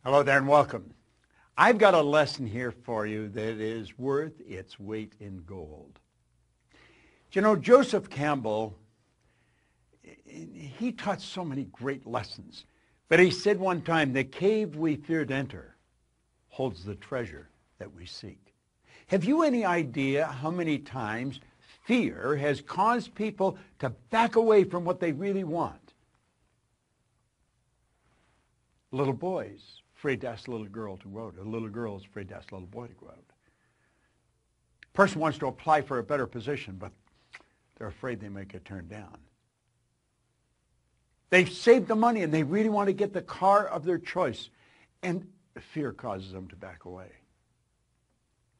Hello there and welcome. I've got a lesson here for you that is worth its weight in gold. You know, Joseph Campbell, he taught so many great lessons. But he said one time, the cave we fear to enter holds the treasure that we seek. Have you any idea how many times fear has caused people to back away from what they really want? Little boys afraid to ask a little girl to go out. A little girl is afraid to ask a little boy to go out. A person wants to apply for a better position, but they're afraid they might get turned down. They've saved the money and they really want to get the car of their choice, and fear causes them to back away.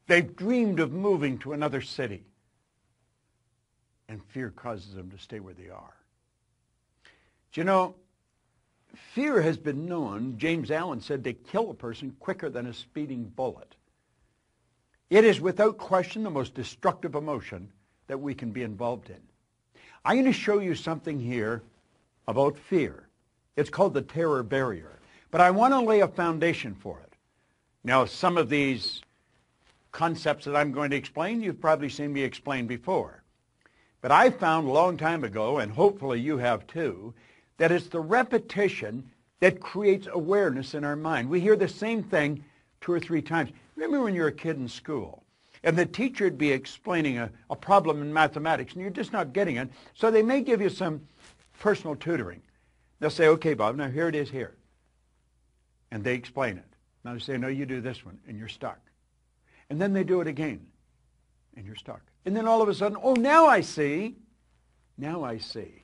They've dreamed of moving to another city, and fear causes them to stay where they are. Do you know, fear has been known, James Allen said, to kill a person quicker than a speeding bullet. It is without question the most destructive emotion that we can be involved in. I'm going to show you something here about fear. It's called the terror barrier. But I want to lay a foundation for it. Now, some of these concepts that I'm going to explain, you've probably seen me explain before. But I found a long time ago, and hopefully you have too, that it's the repetition that creates awareness in our mind. We hear the same thing 2 or 3 times. Remember when you're a kid in school, and the teacher would be explaining a problem in mathematics, and you're just not getting it, so they may give you some personal tutoring. They'll say, okay, Bob, now here it is here. And they explain it. Now they say, no, you do this one, and you're stuck. And then they do it again, and you're stuck. And then all of a sudden, oh, now I see. Now I see.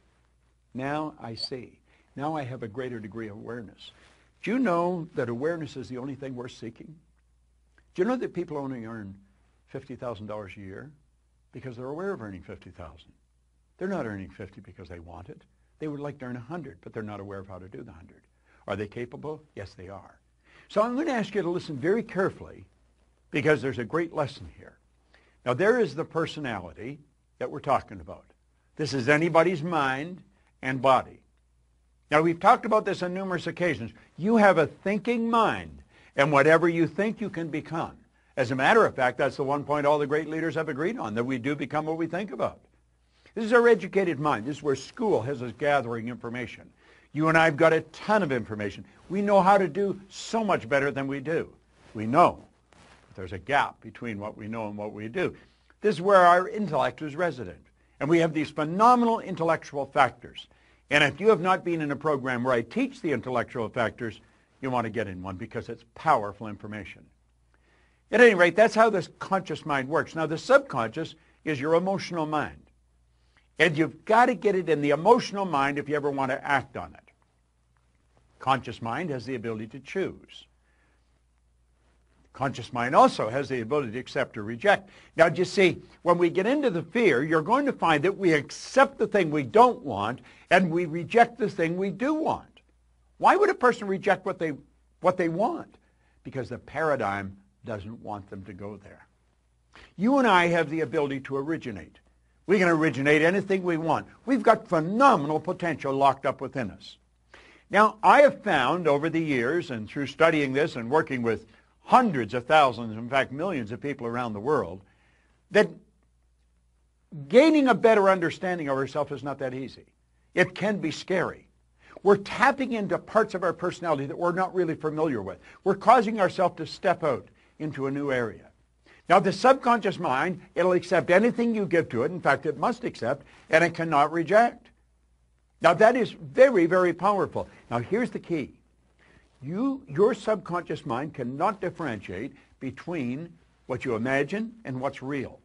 Now I see. Now I have a greater degree of awareness. Do you know that awareness is the only thing worth seeking? Do you know that people only earn $50,000 a year because they're aware of earning $50,000? They're not earning 50 because they want it. They would like to earn 100, but they're not aware of how to do the 100. Are they capable? Yes, they are. So I'm going to ask you to listen very carefully because there's a great lesson here. Now, there is the personality that we're talking about. This is anybody's mind and body. Now, we've talked about this on numerous occasions. You have a thinking mind, and whatever you think, you can become. As a matter of fact, that's the one point all the great leaders have agreed on, that we do become what we think about. This is our educated mind. This is where school has us gathering information. You and I have got a ton of information. We know how to do so much better than we do. We know that there's a gap between what we know and what we do. This is where our intellect is resident. And we have these phenomenal intellectual factors. And if you have not been in a program where I teach the intellectual factors, you want to get in one because it's powerful information. At any rate, that's how this conscious mind works. Now, the subconscious is your emotional mind. And you've got to get it in the emotional mind if you ever want to act on it. Conscious mind has the ability to choose. Conscious mind also has the ability to accept or reject. Now, you see, when we get into the fear, you're going to find that we accept the thing we don't want and we reject the thing we do want. Why would a person reject what they want? Because the paradigm doesn't want them to go there. You and I have the ability to originate. We can originate anything we want. We've got phenomenal potential locked up within us. Now, I have found over the years and through studying this and working with hundreds of thousands, in fact, millions of people around the world, that gaining a better understanding of ourselves is not that easy. It can be scary. We're tapping into parts of our personality that we're not really familiar with. We're causing ourselves to step out into a new area. Now, the subconscious mind, it'll accept anything you give to it. In fact, it must accept, and it cannot reject. Now, that is very, very powerful. Now, here's the key. Your subconscious mind cannot differentiate between what you imagine and what's real.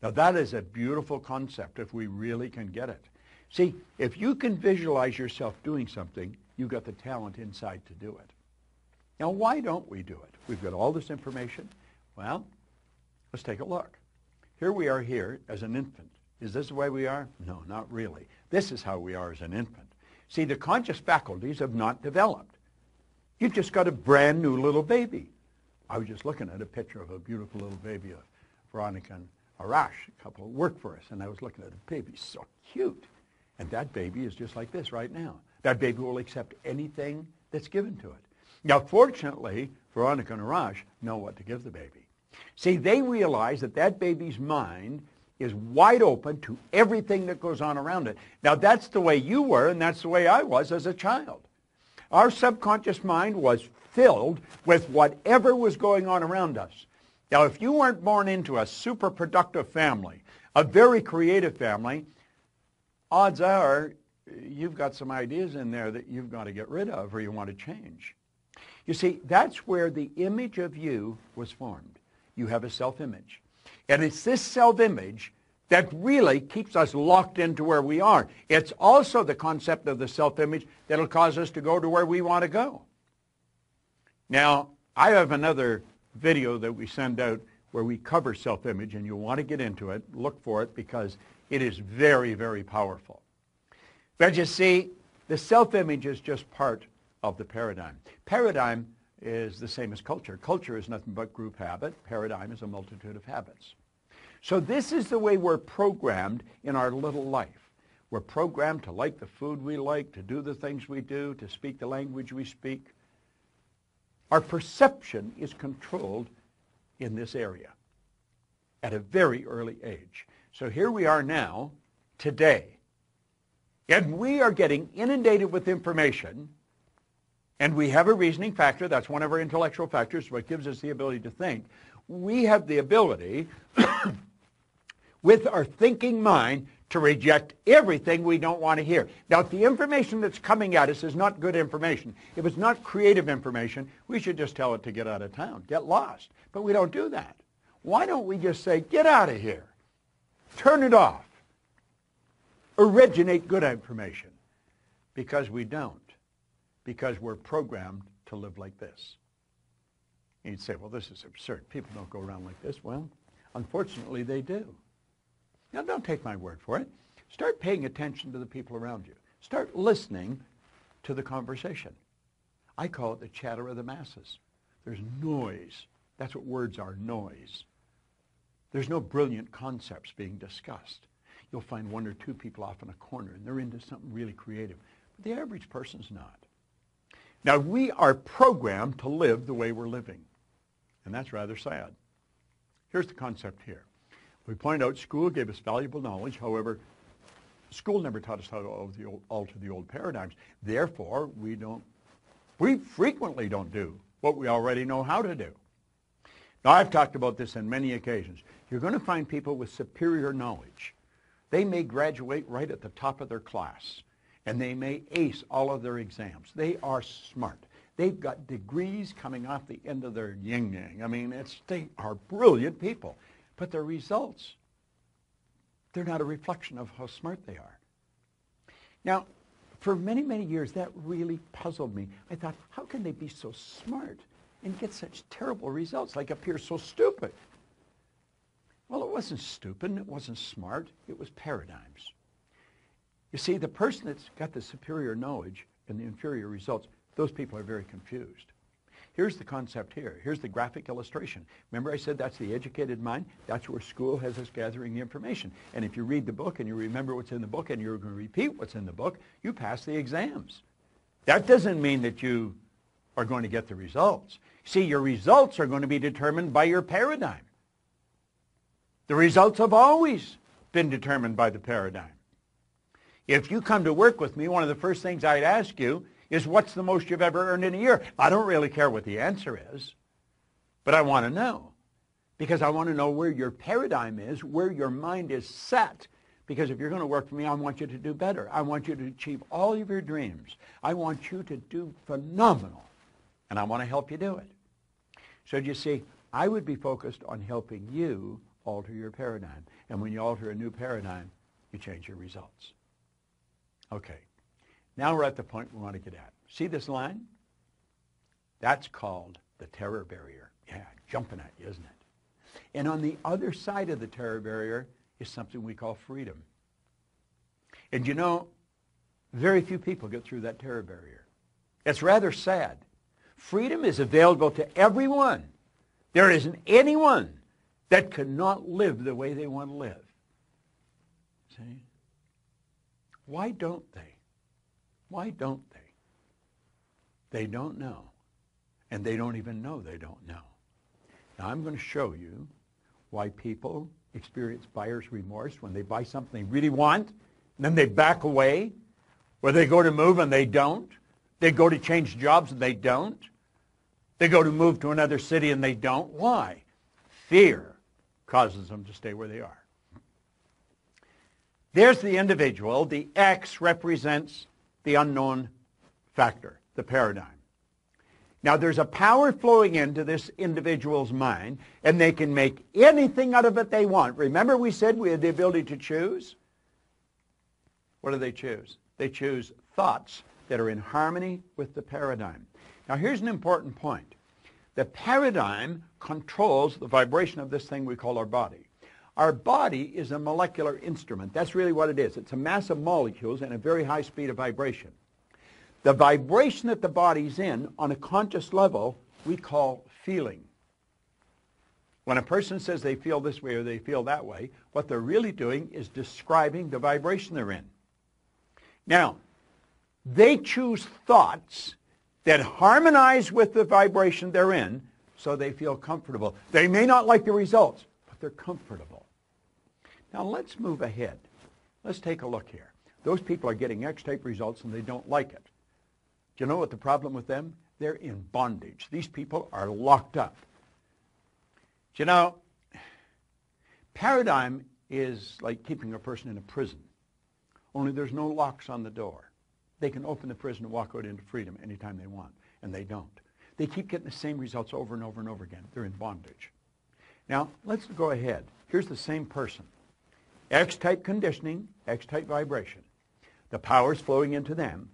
Now, that is a beautiful concept if we really can get it. See, if you can visualize yourself doing something, you've got the talent inside to do it. Now, why don't we do it? We've got all this information. Well, let's take a look. Here we are here as an infant. Is this the way we are? No, not really. This is how we are as an infant. See, the conscious faculties have not developed. You've just got a brand new little baby. I was just looking at a picture of a beautiful little baby of Veronica and Arash, a couple who work for us, and I was looking at the baby, so cute. And that baby is just like this right now. That baby will accept anything that's given to it. Now, fortunately, Veronica and Raj know what to give the baby. See, they realize that that baby's mind is wide open to everything that goes on around it. Now, that's the way you were, and that's the way I was as a child. Our subconscious mind was filled with whatever was going on around us. Now, if you weren't born into a super productive family, a very creative family, odds are you've got some ideas in there that you've got to get rid of or you want to change. You see, that's where the image of you was formed. You have a self-image. And it's this self-image that really keeps us locked into where we are. It's also the concept of the self-image that will cause us to go to where we want to go. Now, I have another video that we send out where we cover self-image, and you'll want to get into it. Look for it because it is very, very powerful. But you see, the self-image is just part of the paradigm. Paradigm is the same as culture. Culture is nothing but group habit. Paradigm is a multitude of habits. So this is the way we're programmed in our little life. We're programmed to like the food we like, to do the things we do, to speak the language we speak. Our perception is controlled in this area at a very early age. So here we are now, today, and we are getting inundated with information, and we have a reasoning factor. That's one of our intellectual factors, what gives us the ability to think. We have the ability with our thinking mind to reject everything we don't want to hear. Now, if the information that's coming at us is not good information, if it's not creative information, we should just tell it to get out of town, get lost. But we don't do that. Why don't we just say, get out of here, turn it off, originate good information? Because we don't. Because we're programmed to live like this. And you'd say, well, this is absurd. People don't go around like this. Well, unfortunately, they do. Now, don't take my word for it. Start paying attention to the people around you. Start listening to the conversation. I call it the chatter of the masses. There's noise. That's what words are, noise. There's no brilliant concepts being discussed. You'll find one or two people off in a corner, and they're into something really creative. But the average person's not. Now, we are programmed to live the way we're living, and that's rather sad. Here's the concept here. We point out school gave us valuable knowledge. However, school never taught us how to alter the old paradigms. Therefore, we frequently don't do what we already know how to do. Now, I've talked about this on many occasions. You're going to find people with superior knowledge. They may graduate right at the top of their class, and they may ace all of their exams. They are smart. They've got degrees coming off the end of their yin-yang. I mean, they are brilliant people. But their results, they're not a reflection of how smart they are. Now, for many, many years, that really puzzled me. I thought, how can they be so smart and get such terrible results, like appear so stupid? Well, it wasn't stupid, and it wasn't smart. It was paradigms. You see, the person that's got the superior knowledge and the inferior results, those people are very confused. Here's the concept here. Here's the graphic illustration. Remember I said that's the educated mind? That's where school has us gathering the information. And if you read the book and you remember what's in the book and you're going to repeat what's in the book, you pass the exams. That doesn't mean that you are going to get the results. See, your results are going to be determined by your paradigm. The results have always been determined by the paradigm. If you come to work with me, one of the first things I'd ask you is, what's the most you've ever earned in a year? I don't really care what the answer is, but I want to know, because I want to know where your paradigm is, where your mind is set. Because if you're going to work for me, I want you to do better. I want you to achieve all of your dreams. I want you to do phenomenal, and I want to help you do it. So you see, I would be focused on helping you alter your paradigm. And when you alter a new paradigm, you change your results. Okay. Now we're at the point we want to get at. See this line? That's called the terror barrier. Yeah, jumping at you, isn't it? And on the other side of the terror barrier is something we call freedom. And you know, very few people get through that terror barrier. It's rather sad. Freedom is available to everyone. There isn't anyone that cannot live the way they want to live. See? Why don't they? Why don't they? They don't know. And they don't even know they don't know. Now I'm going to show you why people experience buyer's remorse when they buy something they really want, and then they back away, where they go to move and they don't. They go to change jobs and they don't. They go to move to another city and they don't. Why? Fear causes them to stay where they are. There's the individual. The X represents the unknown factor, the paradigm. Now, there's a power flowing into this individual's mind, and they can make anything out of it they want. Remember we said we had the ability to choose? What do they choose? They choose thoughts that are in harmony with the paradigm. Now, here's an important point. The paradigm controls the vibration of this thing we call our body. Our body is a molecular instrument. That's really what it is. It's a mass of molecules and a very high speed of vibration. The vibration that the body's in on a conscious level we call feeling. When a person says they feel this way or they feel that way, what they're really doing is describing the vibration they're in. Now, they choose thoughts that harmonize with the vibration they're in so they feel comfortable. They may not like the results, but they're comfortable. Now let's move ahead. Let's take a look here. Those people are getting X-type results and they don't like it. Do you know what the problem with them? They're in bondage. These people are locked up. Do you know, paradigm is like keeping a person in a prison, only there's no locks on the door. They can open the prison and walk out into freedom anytime they want, and they don't. They keep getting the same results over and over and over again. They're in bondage. Now, let's go ahead. Here's the same person. X-type conditioning, X-type vibration. The power's flowing into them.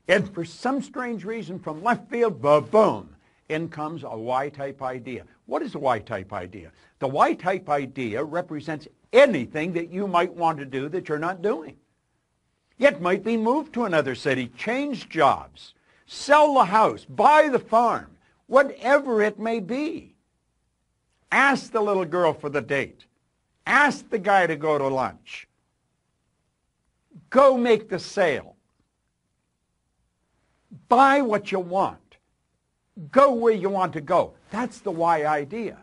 And for some strange reason from left field, boom, in comes a Y-type idea. What is a Y-type idea? The Y-type idea represents anything that you might want to do that you're not doing. It might be move to another city, change jobs, sell the house, buy the farm, whatever it may be. Ask the little girl for the date. Ask the guy to go to lunch. Go make the sale. Buy what you want. Go where you want to go. That's the Y idea.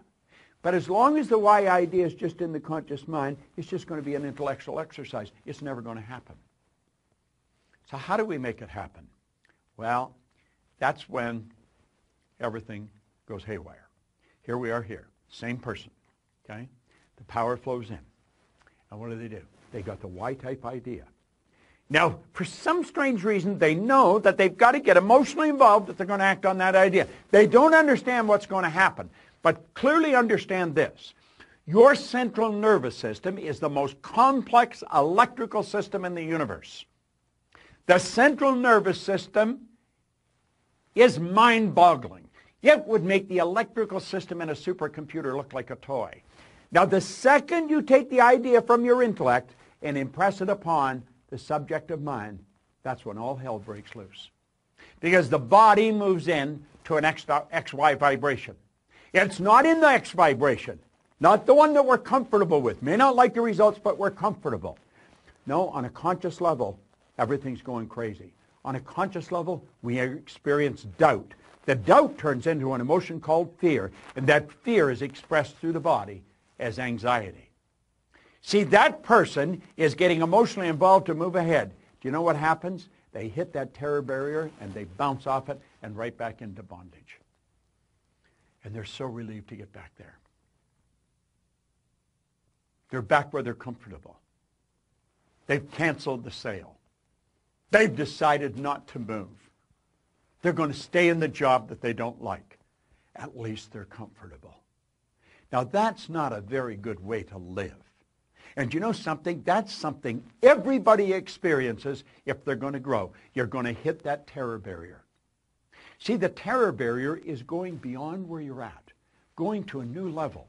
But as long as the Y idea is just in the conscious mind, it's just going to be an intellectual exercise. It's never going to happen. So how do we make it happen? Well, that's when everything goes haywire. Here we are here. Same person. Okay? The power flows in. And what do? They got the Y-type idea. Now, for some strange reason, they know that they've got to get emotionally involved if they're going to act on that idea. They don't understand what's going to happen, but clearly understand this. Your central nervous system is the most complex electrical system in the universe. The central nervous system is mind-boggling. It would make the electrical system in a supercomputer look like a toy. Now, the second you take the idea from your intellect and impress it upon the subjective mind, that's when all hell breaks loose. Because the body moves in to an XY vibration. It's not in the X vibration, not the one that we're comfortable with. May not like the results, but we're comfortable. No, on a conscious level, everything's going crazy. On a conscious level, we experience doubt. The doubt turns into an emotion called fear, and that fear is expressed through the body as anxiety. See, that person is getting emotionally involved to move ahead. Do you know what happens? They hit that terror barrier and they bounce off it and right back into bondage. And they're so relieved to get back there. They're back where they're comfortable. They've canceled the sale. They've decided not to move. They're going to stay in the job that they don't like. At least they're comfortable. Now, that's not a very good way to live. And you know something? That's something everybody experiences if they're going to grow. You're going to hit that terror barrier. See, the terror barrier is going beyond where you're at, going to a new level.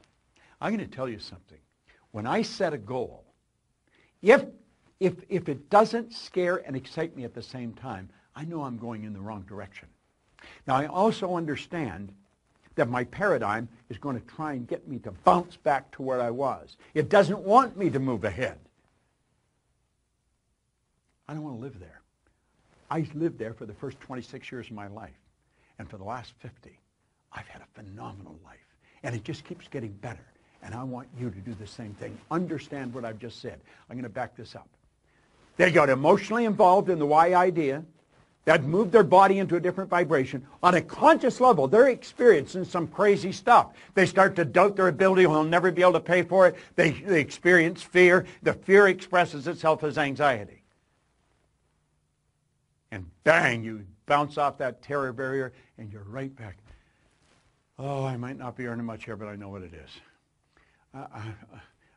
I'm going to tell you something. When I set a goal, if it doesn't scare and excite me at the same time, I know I'm going in the wrong direction. Now, I also understand that my paradigm is going to try and get me to bounce back to where I was. It doesn't want me to move ahead. I don't want to live there. I lived there for the first 26 years of my life, and for the last 50. phenomenal life. And it just keeps getting better. And I want you to do the same thing. Understand what I've just said. I'm going to back this up. They got emotionally involved in the why idea. That moved their body into a different vibration. On a conscious level, they're experiencing some crazy stuff. They start to doubt their ability. They'll never be able to pay for it. They experience fear. The fear expresses itself as anxiety. And bang, you bounce off that terror barrier, and you're right back. Oh, I might not be earning much here, but I know what it is.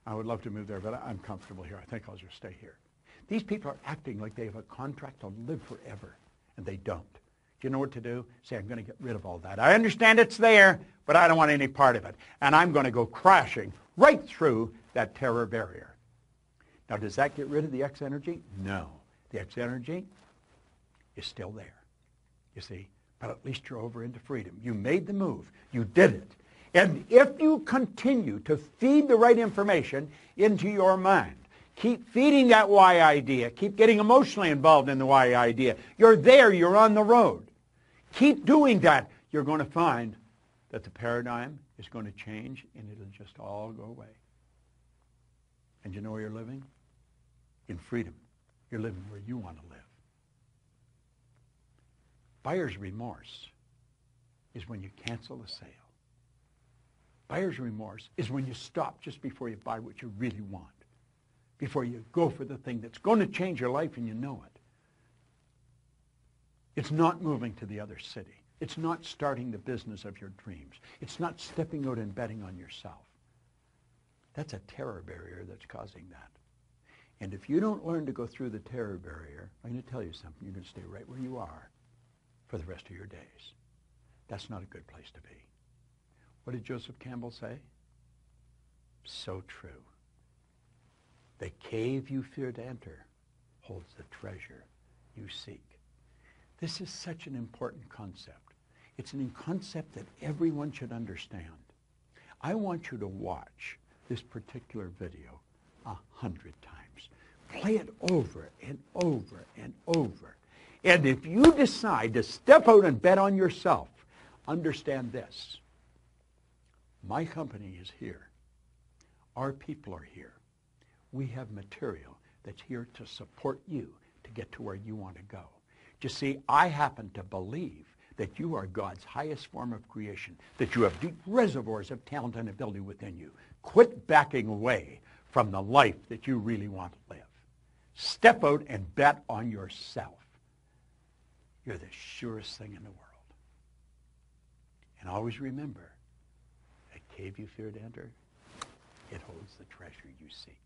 I would love to move there, but I'm comfortable here. I think I'll just stay here. These people are acting like they have a contract to live forever, and they don't. Do you know what to do? Say, I'm going to get rid of all that. I understand it's there, but I don't want any part of it. And I'm going to go crashing right through that terror barrier. Now, does that get rid of the X energy? No. The X energy is still there, you see. But at least you're over into freedom. You made the move. You did it. And if you continue to feed the right information into your mind, keep feeding that why idea, keep getting emotionally involved in the why idea, you're there, you're on the road. Keep doing that. You're going to find that the paradigm is going to change and it'll just all go away. And you know where you're living? In freedom. You're living where you want to live. Buyer's remorse is when you cancel the sale. Buyer's remorse is when you stop just before you buy what you really want, before you go for the thing that's going to change your life and you know it. It's not moving to the other city. It's not starting the business of your dreams. It's not stepping out and betting on yourself. That's a terror barrier that's causing that. And if you don't learn to go through the terror barrier, I'm going to tell you something. You're going to stay right where you are for the rest of your days. That's not a good place to be. What did Joseph Campbell say? So true. The cave you fear to enter holds the treasure you seek. This is such an important concept. It's a concept that everyone should understand. I want you to watch this particular video 100 times. Play it over and over and over. And if you decide to step out and bet on yourself, understand this. My company is here. Our people are here. We have material that's here to support you to get to where you want to go. You see, I happen to believe that you are God's highest form of creation, that you have deep reservoirs of talent and ability within you. Quit backing away from the life that you really want to live. Step out and bet on yourself. You're the surest thing in the world. And always remember, that cave you fear to enter, it holds the treasure you seek.